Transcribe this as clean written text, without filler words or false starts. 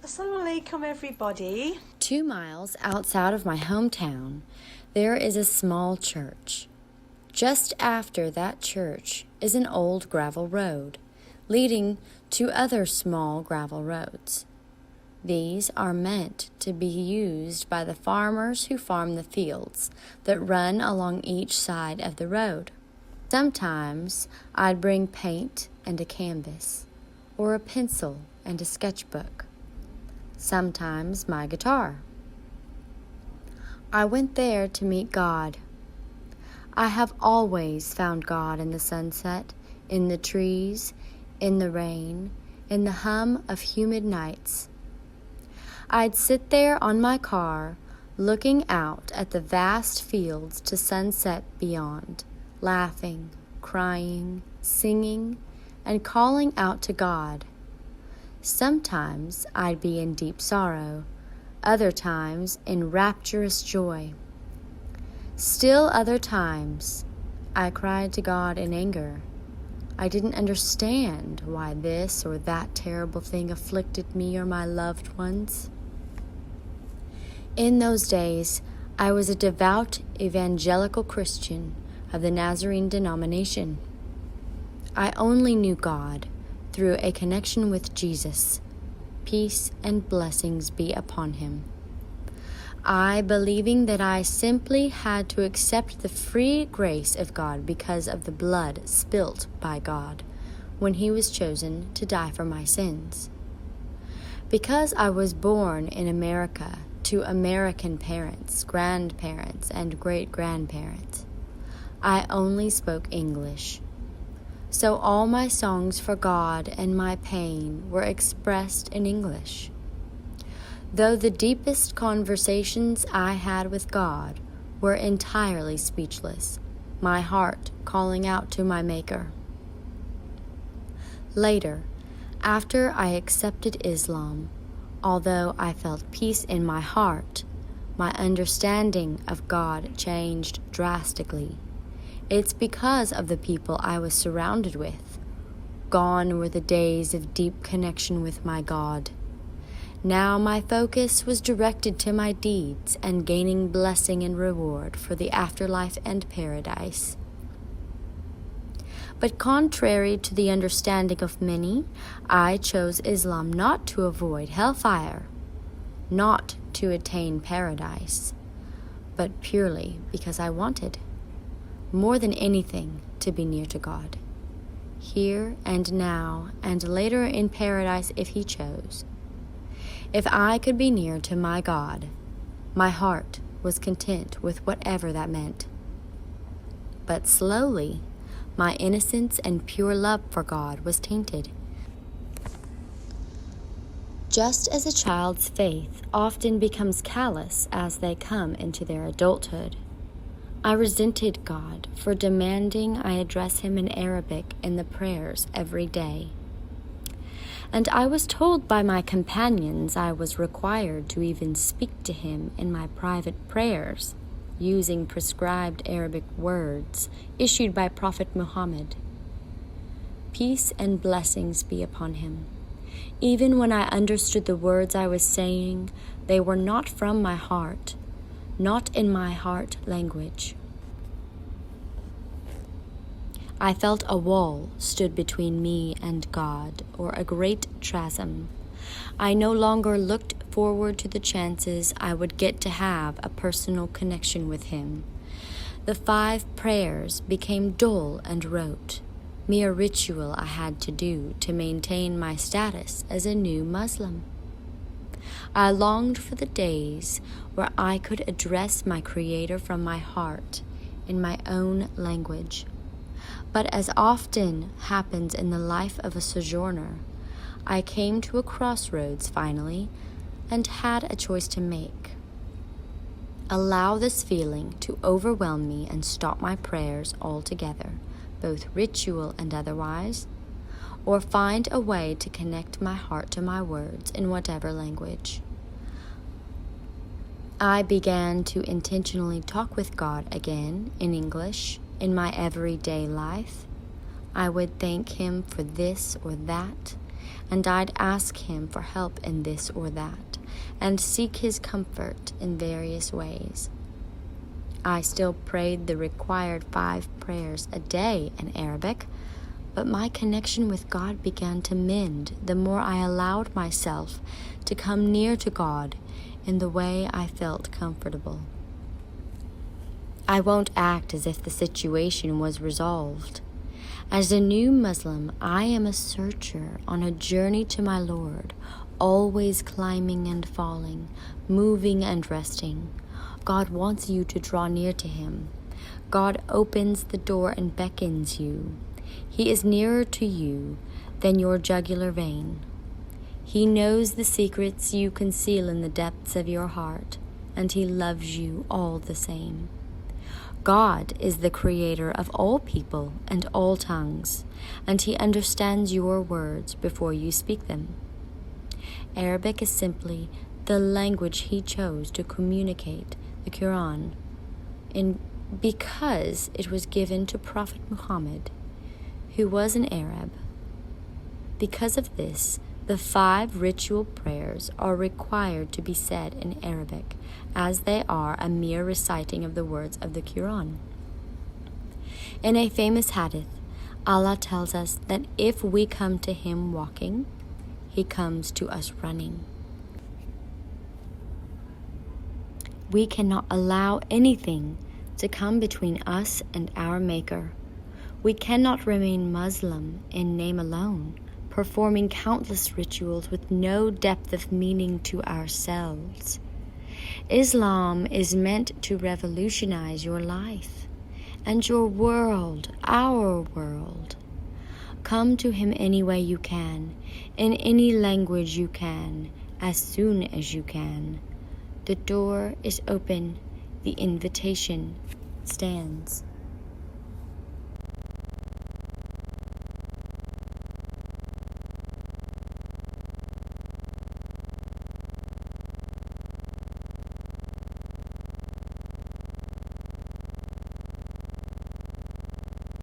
Assalamualaikum everybody. 2 miles outside of my hometown, there is a small church. Just after that church is an old gravel road, leading to other small gravel roads. These are meant to be used by the farmers who farm the fields that run along each side of the road. Sometimes I'd bring paint and a canvas, or a pencil and a sketchbook. Sometimes my guitar. I went there to meet God. I have always found God in the sunset, in the trees, in the rain, in the hum of humid nights. I'd sit there on my car, looking out at the vast fields to sunset beyond, laughing, crying, singing, and calling out to God. Sometimes I'd be in deep sorrow, other times in rapturous joy. Still other times, I cried to God in anger. I didn't understand why this or that terrible thing afflicted me or my loved ones. In those days, I was a devout evangelical Christian of the Nazarene denomination. I only knew God through a connection with Jesus. Peace and blessings be upon him. I, believing that I simply had to accept the free grace of God because of the blood spilt by God when he was chosen to die for my sins. Because I was born in America to American parents, grandparents, and great-grandparents, I only spoke English. So all my songs for God and my pain were expressed in English. Though the deepest conversations I had with God were entirely speechless, my heart calling out to my Maker. Later, after I accepted Islam, although I felt peace in my heart, my understanding of God changed drastically. It's because of the people I was surrounded with. Gone were the days of deep connection with my God. Now my focus was directed to my deeds and gaining blessing and reward for the afterlife and paradise. But contrary to the understanding of many, I chose Islam not to avoid hellfire, not to attain paradise, but purely because I wanted, more than anything, to be near to God, here and now, and later in paradise if he chose. If I could be near to my God, my heart was content with whatever that meant. But slowly, my innocence and pure love for God was tainted. Just as a child's faith often becomes callous as they come into their adulthood, I resented God for demanding I address him in Arabic in the prayers every day. And I was told by my companions I was required to even speak to him in my private prayers, using prescribed Arabic words issued by Prophet Muhammad. Peace and blessings be upon him. Even when I understood the words I was saying, they were not from my heart, not in my heart language. I felt a wall stood between me and God, or a great chasm. I no longer looked forward to the chances I would get to have a personal connection with him. The 5 prayers became dull and rote, mere ritual I had to do to maintain my status as a new Muslim. I longed for the days where I could address my Creator from my heart in my own language. But as often happens in the life of a sojourner, I came to a crossroads finally and had a choice to make. Allow this feeling to overwhelm me and stop my prayers altogether, both ritual and otherwise, or find a way to connect my heart to my words in whatever language. I began to intentionally talk with God again in English in my everyday life. I would thank him for this or that, and I'd ask him for help in this or that, and seek his comfort in various ways. I still prayed the required 5 prayers a day in Arabic, but my connection with God began to mend the more I allowed myself to come near to God in the way I felt comfortable. I won't act as if the situation was resolved. As a new Muslim, I am a searcher on a journey to my Lord, always climbing and falling, moving and resting. God wants you to draw near to him. God opens the door and beckons you. He is nearer to you than your jugular vein. He knows the secrets you conceal in the depths of your heart, and he loves you all the same. God is the creator of all people and all tongues, and he understands your words before you speak them. Arabic is simply the language he chose to communicate the Quran in because it was given to Prophet Muhammad, who was an Arab. Because of this, the 5 ritual prayers are required to be said in Arabic, as they are a mere reciting of the words of the Quran. In a famous hadith, Allah tells us that if we come to him walking, he comes to us running. We cannot allow anything to come between us and our Maker. We cannot remain Muslim in name alone, performing countless rituals with no depth of meaning to ourselves. Islam is meant to revolutionize your life and your world, our world. Come to him any way you can, in any language you can, as soon as you can. The door is open, the invitation stands.